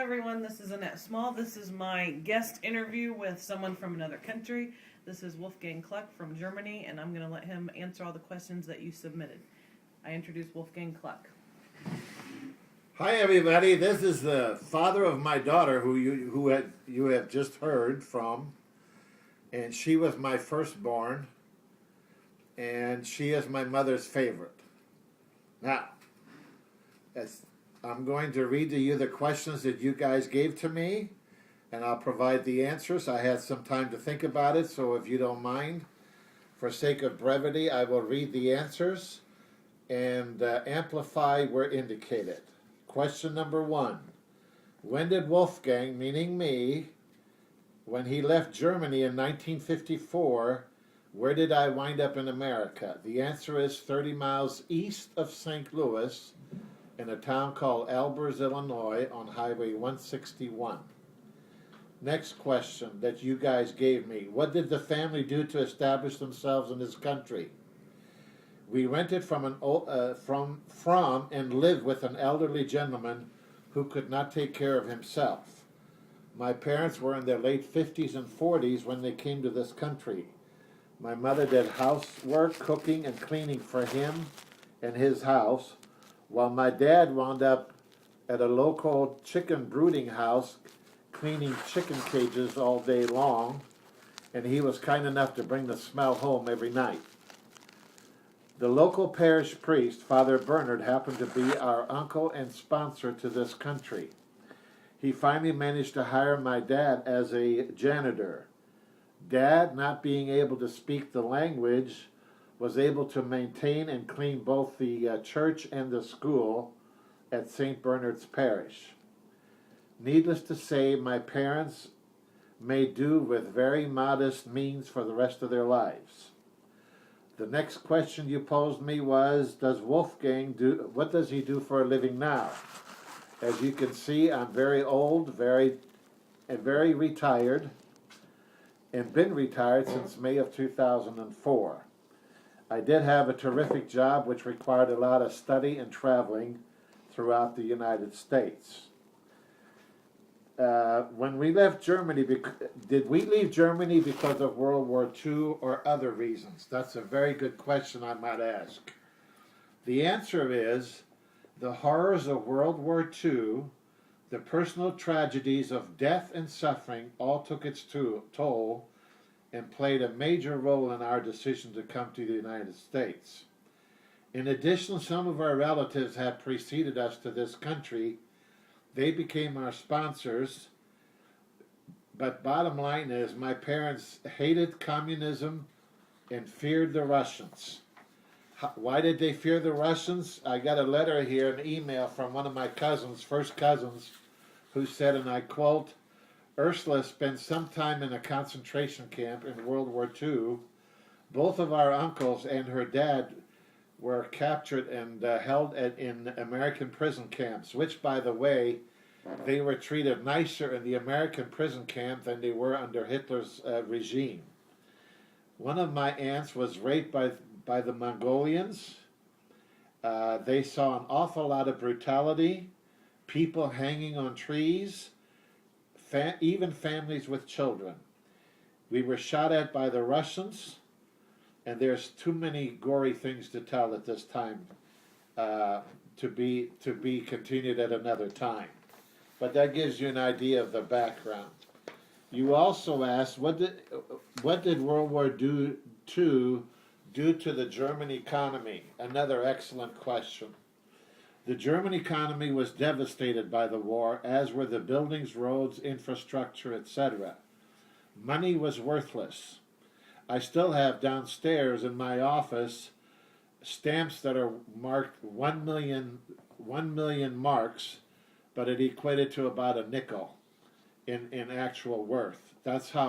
everyone, this is Annette Small. This is my guest interview with someone from another country. This is Wolfgang Kluck from Germany, and I'm going to let him answer all the questions that you submitted. I introduce Wolfgang Kluck. Hi everybody, this is the father of my daughter who you have just heard from, and she was my firstborn, and she is my mother's favorite. Now, I'm going to read to you the questions that you guys gave to me, and I'll provide the answers. I had some time to think about it, so if you don't mind, for sake of brevity, I will read the answers and amplify where indicated. Question number 1. When did Wolfgang, meaning me, when he left Germany in 1954, where did I wind up in America? The answer is 30 miles east of St. Louis in a town called Albers, Illinois on Highway 161. Next question that you guys gave me. What did the family do to establish themselves in this country? We rented from and lived with an elderly gentleman who could not take care of himself. My parents were in their late 50s and 40s when they came to this country. My mother did housework, cooking, and cleaning for him and his house, while my dad wound up at a local chicken brooding house cleaning chicken cages all day long, and he was kind enough to bring the smell home every night. The local parish priest, Father Bernard, happened to be our uncle and sponsor to this country. He finally managed to hire my dad as a janitor. Dad, not being able to speak the language, was able to maintain and clean both the church and the school at St. Bernard's Parish. Needless to say, my parents made do with very modest means for the rest of their lives. The next question you posed me was, what does he do for a living now? As you can see, I'm very old, very retired, and been retired since May of 2004. I did have a terrific job which required a lot of study and traveling throughout the United States. When we left Germany, did we leave Germany because of World War II or other reasons? That's a very good question, I might ask. The answer is the horrors of World War II, the personal tragedies of death and suffering all took its toll and played a major role in our decision to come to the United States. In addition, some of our relatives had preceded us to this country. They became our sponsors, but bottom line is my parents hated communism and feared the Russians. Why did they fear the Russians? I got a letter here, an email from one of my cousins, first cousins, who said, and I quote, Ursula spent some time in a concentration camp in World War II. Both of our uncles and her dad were captured and held in American prison camps, which, by the way, they were treated nicer in the American prison camp than they were under Hitler's regime. One of my aunts was raped by the Mongolians. They saw an awful lot of brutality, people hanging on trees, even families with children. We were shot at by the Russians, and there's too many gory things to tell at this time to be continued at another time. But that gives you an idea of the background. You also asked, what did World War II do to the German economy? Another excellent question. The German economy was devastated by the war, as were the buildings, roads, infrastructure, etc. Money was worthless. I still have downstairs in my office stamps that are marked 1 million marks, but it equated to about a nickel in actual worth. That's how